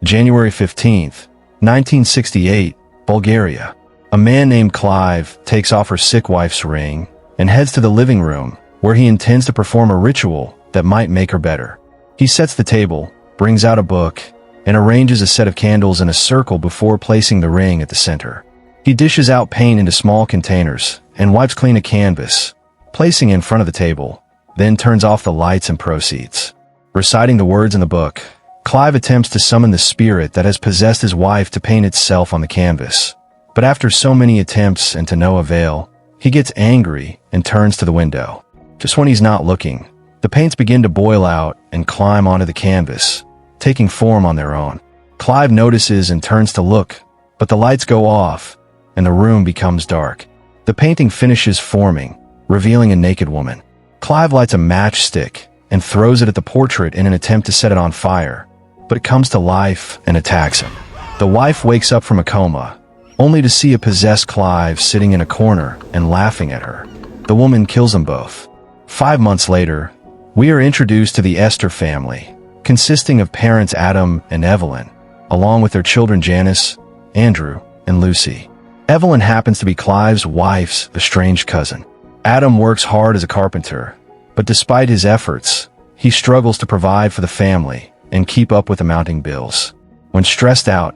January 15th, 1968, Bulgaria. A man named Clive takes off her sick wife's ring and heads to the living room where he intends to perform a ritual that might make her better. He sets the table, brings out a book, and arranges a set of candles in a circle before placing the ring at the center. He dishes out paint into small containers and wipes clean a canvas, placing it in front of the table, then turns off the lights and proceeds. Reciting the words in the book, Clive attempts to summon the spirit that has possessed his wife to paint itself on the canvas. But after so many attempts and to no avail, he gets angry and turns to the window. Just when he's not looking, the paints begin to boil out and climb onto the canvas, taking form on their own. Clive notices and turns to look, but the lights go off and the room becomes dark. The painting finishes forming, revealing a naked woman. Clive lights a matchstick and throws it at the portrait in an attempt to set it on fire, but it comes to life and attacks him. The wife wakes up from a coma, only to see a possessed Clive sitting in a corner and laughing at her. The woman kills them both. 5 months later, we are introduced to the Esther family, consisting of parents Adam and Evelyn, along with their children Janice, Andrew, and Lucy. Evelyn happens to be Clive's wife's estranged cousin. Adam works hard as a carpenter, but despite his efforts, he struggles to provide for the family and keep up with the mounting bills. When stressed out,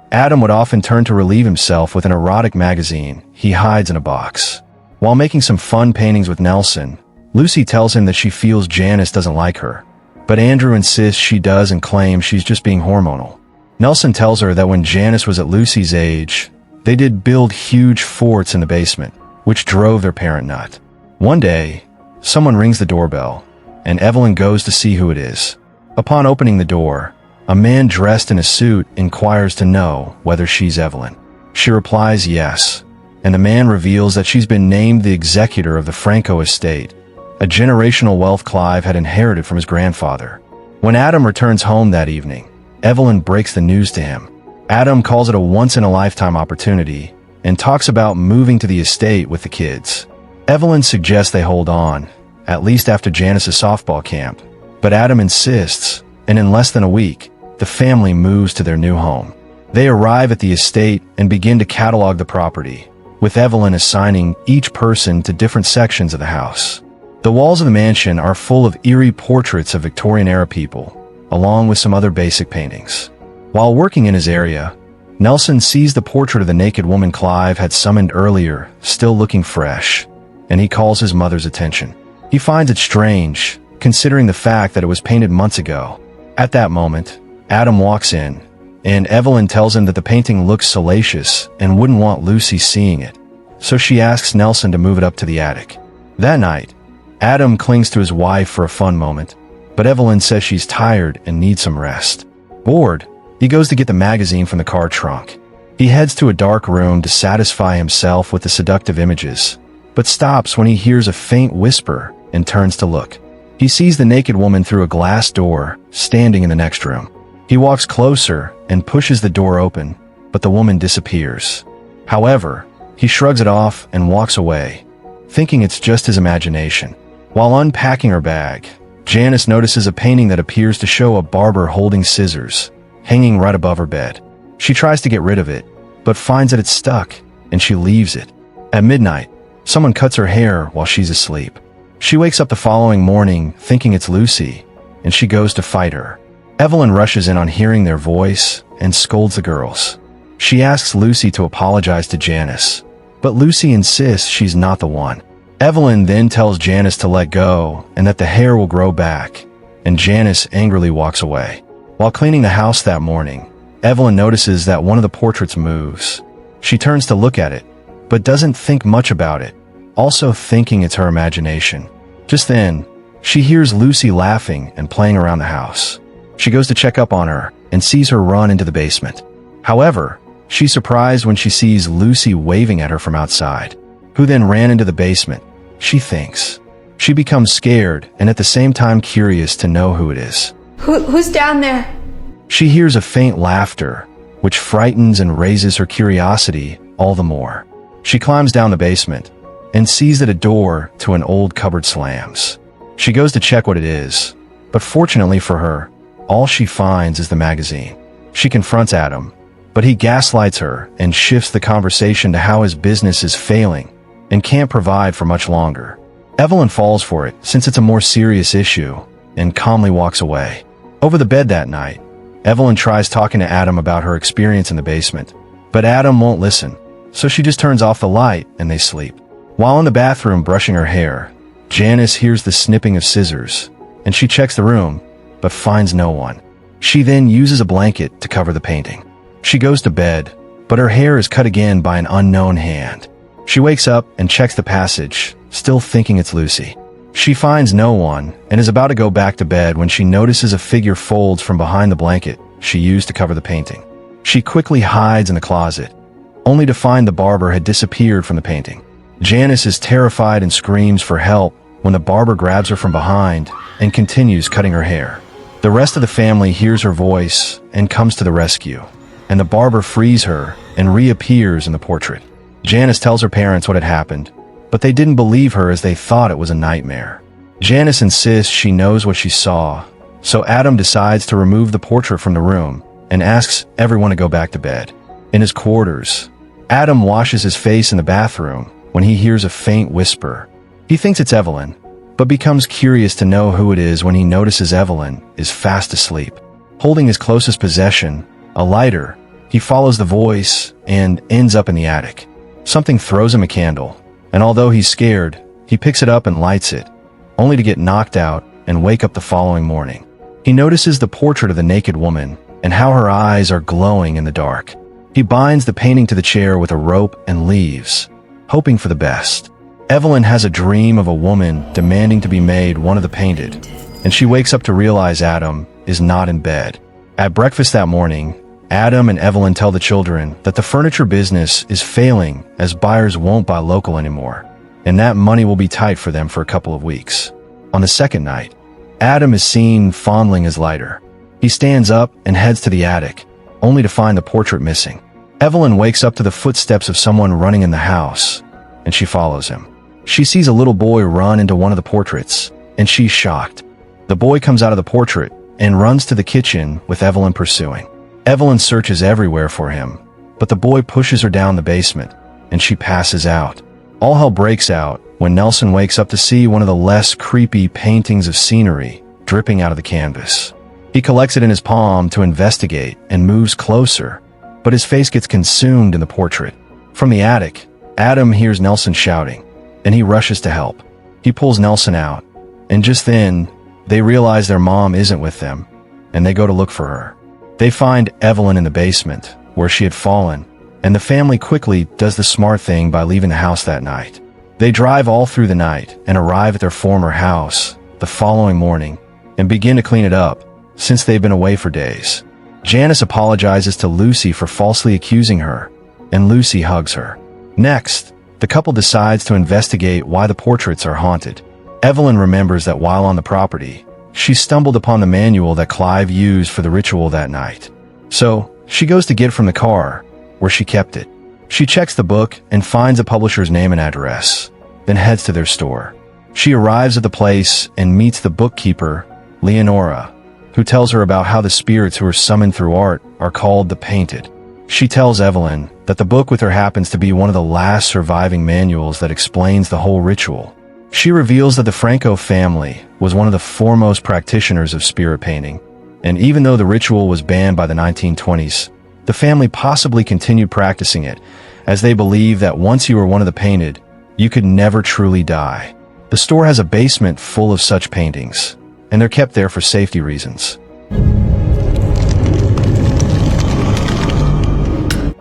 Adam would often turn to relieve himself with an erotic magazine he hides in a box. While making some fun paintings with Nelson, Lucy tells him that she feels Janice doesn't like her, but Andrew insists she does and claims she's just being hormonal. Nelson tells her that when Janice was at Lucy's age, they did build huge forts in the basement, which drove their parent nut. One day, someone rings the doorbell, and Evelyn goes to see who it is. Upon opening the door, a man dressed in a suit inquires to know whether she's Evelyn. She replies yes, and the man reveals that she's been named the executor of the Franco estate, a generational wealth Clive had inherited from his grandfather. When Adam returns home that evening, Evelyn breaks the news to him. Adam calls it a once-in-a-lifetime opportunity and talks about moving to the estate with the kids. Evelyn suggests they hold on, at least after Janice's softball camp, but Adam insists, and in less than a week, the family moves to their new home. They arrive at the estate and begin to catalog the property, with Evelyn assigning each person to different sections of the house. The walls of the mansion are full of eerie portraits of Victorian-era people, along with some other basic paintings. While working in his area, Nelson sees the portrait of the naked woman Clive had summoned earlier, still looking fresh, and he calls his mother's attention. He finds it strange, considering the fact that it was painted months ago. At that moment, Adam walks in, and Evelyn tells him that the painting looks salacious and wouldn't want Lucy seeing it, so she asks Nelson to move it up to the attic. That night, Adam clings to his wife for a fun moment, but Evelyn says she's tired and needs some rest. Bored, he goes to get the magazine from the car trunk. He heads to a dark room to satisfy himself with the seductive images, but stops when he hears a faint whisper and turns to look. He sees the naked woman through a glass door, standing in the next room. He walks closer and pushes the door open, but the woman disappears. However, he shrugs it off and walks away, thinking it's just his imagination. While unpacking her bag, Janice notices a painting that appears to show a barber holding scissors, hanging right above her bed. She tries to get rid of it, but finds that it's stuck, and she leaves it. At midnight, someone cuts her hair while she's asleep. She wakes up the following morning thinking it's Lucy, and she goes to fight her. Evelyn rushes in on hearing their voice and scolds the girls. She asks Lucy to apologize to Janice, but Lucy insists she's not the one. Evelyn then tells Janice to let go and that the hair will grow back, and Janice angrily walks away. While cleaning the house that morning, Evelyn notices that one of the portraits moves. She turns to look at it, but doesn't think much about it, also thinking it's her imagination. Just then, she hears Lucy laughing and playing around the house. She goes to check up on her and sees her run into the basement. However, she's surprised when she sees Lucy waving at her from outside, who then ran into the basement. She thinks. She becomes scared and at the same time curious to know who it is. Who's down there? She hears a faint laughter, which frightens and raises her curiosity all the more. She climbs down the basement and sees that a door to an old cupboard slams. She goes to check what it is, but fortunately for her, all she finds is the magazine. She confronts Adam, but he gaslights her and shifts the conversation to how his business is failing and can't provide for much longer. Evelyn falls for it since it's a more serious issue and calmly walks away. Over the bed that night, Evelyn tries talking to Adam about her experience in the basement, but Adam won't listen, so she just turns off the light and they sleep. While in the bathroom brushing her hair, Janice hears the snipping of scissors, and she checks the room, but finds no one. She then uses a blanket to cover the painting. She goes to bed, but her hair is cut again by an unknown hand. She wakes up and checks the passage, still thinking it's Lucy. She finds no one and is about to go back to bed when she notices a figure folds from behind the blanket she used to cover the painting. She quickly hides in the closet, only to find the barber had disappeared from the painting. Janice is terrified and screams for help when the barber grabs her from behind and continues cutting her hair. The rest of the family hears her voice and comes to the rescue, and the barber frees her and reappears in the portrait. Janice tells her parents what had happened, but they didn't believe her as they thought it was a nightmare. Janice insists she knows what she saw, so Adam decides to remove the portrait from the room and asks everyone to go back to bed. In his quarters, Adam washes his face in the bathroom when he hears a faint whisper. He thinks it's Evelyn, but becomes curious to know who it is when he notices Evelyn is fast asleep. Holding his closest possession, a lighter, he follows the voice and ends up in the attic. Something throws him a candle, and although he's scared, he picks it up and lights it, only to get knocked out and wake up the following morning. He notices the portrait of the naked woman and how her eyes are glowing in the dark. He binds the painting to the chair with a rope and leaves, hoping for the best. Evelyn has a dream of a woman demanding to be made one of the painted, and she wakes up to realize Adam is not in bed. At breakfast that morning, Adam and Evelyn tell the children that the furniture business is failing as buyers won't buy local anymore, and that money will be tight for them for a couple of weeks. On the second night, Adam is seen fondling his lighter. He stands up and heads to the attic, only to find the portrait missing. Evelyn wakes up to the footsteps of someone running in the house, and she follows him. She sees a little boy run into one of the portraits, and she's shocked. The boy comes out of the portrait and runs to the kitchen with Evelyn pursuing. Evelyn searches everywhere for him, but the boy pushes her down the basement, and she passes out. All hell breaks out when Nelson wakes up to see one of the less creepy paintings of scenery dripping out of the canvas. He collects it in his palm to investigate and moves closer, but his face gets consumed in the portrait. From the attic, Adam hears Nelson shouting, and he rushes to help. He pulls Nelson out, and just then, they realize their mom isn't with them, and they go to look for her. They find Evelyn in the basement, where she had fallen, and the family quickly does the smart thing by leaving the house that night. They drive all through the night and arrive at their former house the following morning and begin to clean it up, since they've been away for days. Janice apologizes to Lucy for falsely accusing her, and Lucy hugs her. Next, the couple decides to investigate why the portraits are haunted. Evelyn remembers that while on the property, she stumbled upon the manual that Clive used for the ritual that night. So, she goes to get it from the car, where she kept it. She checks the book and finds a publisher's name and address, then heads to their store. She arrives at the place and meets the bookkeeper, Leonora, who tells her about how the spirits who are summoned through art are called the Painted. She tells Evelyn that the book with her happens to be one of the last surviving manuals that explains the whole ritual. She reveals that the Franco family was one of the foremost practitioners of spirit painting, and even though the ritual was banned by the 1920s, the family possibly continued practicing it, as they believed that once you were one of the Painted, you could never truly die. The store has a basement full of such paintings, and they're kept there for safety reasons.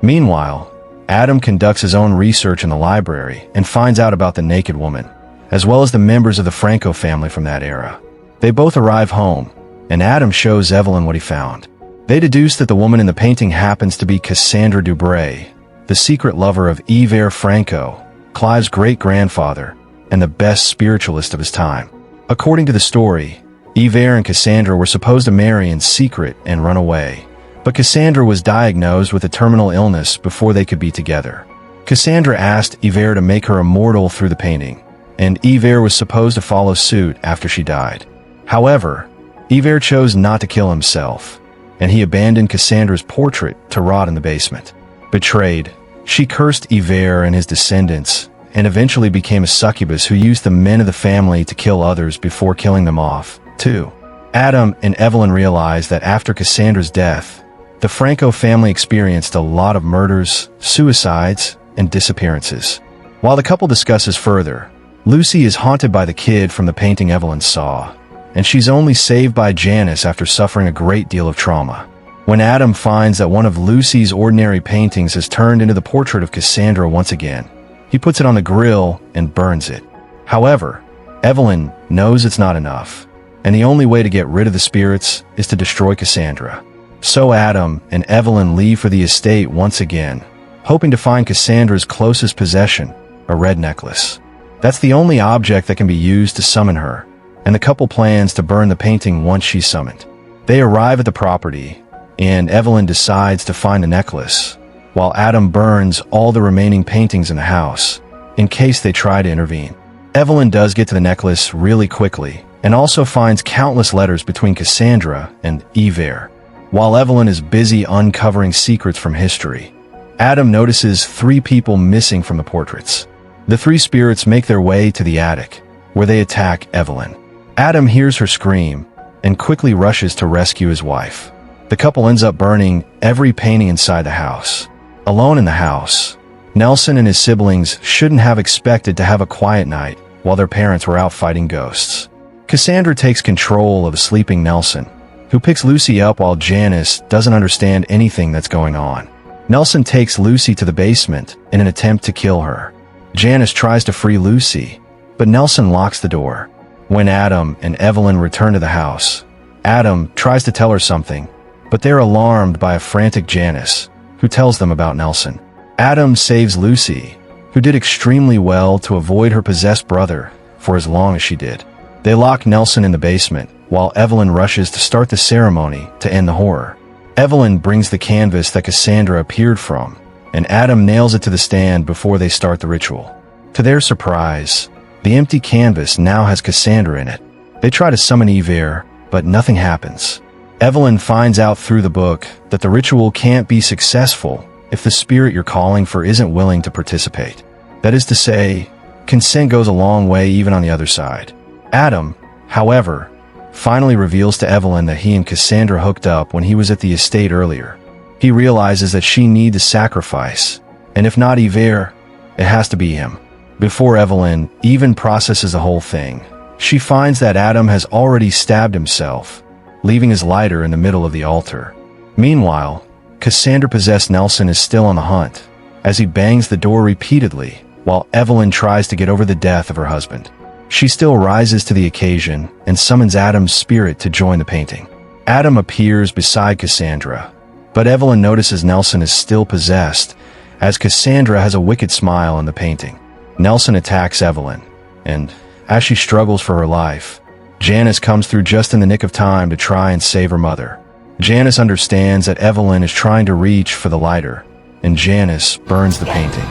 Meanwhile, Adam conducts his own research in the library and finds out about the naked woman, as well as the members of the Franco family from that era. They both arrive home, and Adam shows Evelyn what he found. They deduce that the woman in the painting happens to be Cassandra Dubray, the secret lover of Yver Franco, Clive's great-grandfather, and the best spiritualist of his time. According to the story, Yver and Cassandra were supposed to marry in secret and run away, but Cassandra was diagnosed with a terminal illness before they could be together. Cassandra asked Yver to make her immortal through the painting, and Yver was supposed to follow suit after she died. However, Yver chose not to kill himself, and he abandoned Cassandra's portrait to rot in the basement. Betrayed, she cursed Iver and his descendants, and eventually became a succubus who used the men of the family to kill others before killing them off, too. Adam and Evelyn realized that after Cassandra's death, the Franco family experienced a lot of murders, suicides, and disappearances. While the couple discusses further, Lucy is haunted by the kid from the painting Evelyn saw, and she's only saved by Janice after suffering a great deal of trauma. When Adam finds that one of Lucy's ordinary paintings has turned into the portrait of Cassandra once again, he puts it on the grill and burns it. However, Evelyn knows it's not enough, and the only way to get rid of the spirits is to destroy Cassandra. So Adam and Evelyn leave for the estate once again, hoping to find Cassandra's closest possession, a red necklace. That's the only object that can be used to summon her, and the couple plans to burn the painting once she's summoned. They arrive at the property, and Evelyn decides to find the necklace, while Adam burns all the remaining paintings in the house, in case they try to intervene. Evelyn does get to the necklace really quickly, and also finds countless letters between Cassandra and Iver. While Evelyn is busy uncovering secrets from history, Adam notices 3 people missing from the portraits. The 3 spirits make their way to the attic, where they attack Evelyn. Adam hears her scream, and quickly rushes to rescue his wife. The couple ends up burning every painting inside the house. Alone in the house, Nelson and his siblings shouldn't have expected to have a quiet night while their parents were out fighting ghosts. Cassandra takes control of a sleeping Nelson, who picks Lucy up while Janice doesn't understand anything that's going on. Nelson takes Lucy to the basement in an attempt to kill her. Janice tries to free Lucy, but Nelson locks the door. When Adam and Evelyn return to the house, Adam tries to tell her something, but they're alarmed by a frantic Janice, who tells them about Nelson. Adam saves Lucy, who did extremely well to avoid her possessed brother for as long as she did. They lock Nelson in the basement, while Evelyn rushes to start the ceremony to end the horror. Evelyn brings the canvas that Cassandra appeared from, and Adam nails it to the stand before they start the ritual. To their surprise, the empty canvas now has Cassandra in it. They try to summon Iver, but nothing happens. Evelyn finds out through the book that the ritual can't be successful if the spirit you're calling for isn't willing to participate. That is to say, consent goes a long way even on the other side. Adam, however, finally reveals to Evelyn that he and Cassandra hooked up when he was at the estate earlier. He realizes that she needs a sacrifice, and if not Iver, it has to be him. Before Evelyn even processes the whole thing, she finds that Adam has already stabbed himself, leaving his lighter in the middle of the altar. Meanwhile, Cassandra-possessed Nelson is still on the hunt, as he bangs the door repeatedly while Evelyn tries to get over the death of her husband. She still rises to the occasion and summons Adam's spirit to join the painting. Adam appears beside Cassandra, but Evelyn notices Nelson is still possessed, as Cassandra has a wicked smile in the painting. Nelson attacks Evelyn, and as she struggles for her life, Janice comes through just in the nick of time to try and save her mother. Janice understands that Evelyn is trying to reach for the lighter, and Janice burns the painting.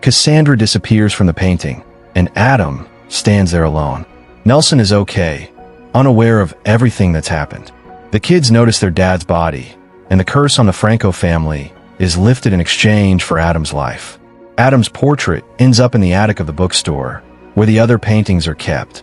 Cassandra disappears from the painting, and Adam stands there alone. Nelson is okay, unaware of everything that's happened. The kids notice their dad's body, and the curse on the Franco family is lifted in exchange for Adam's life. Adam's portrait ends up in the attic of the bookstore, where the other paintings are kept.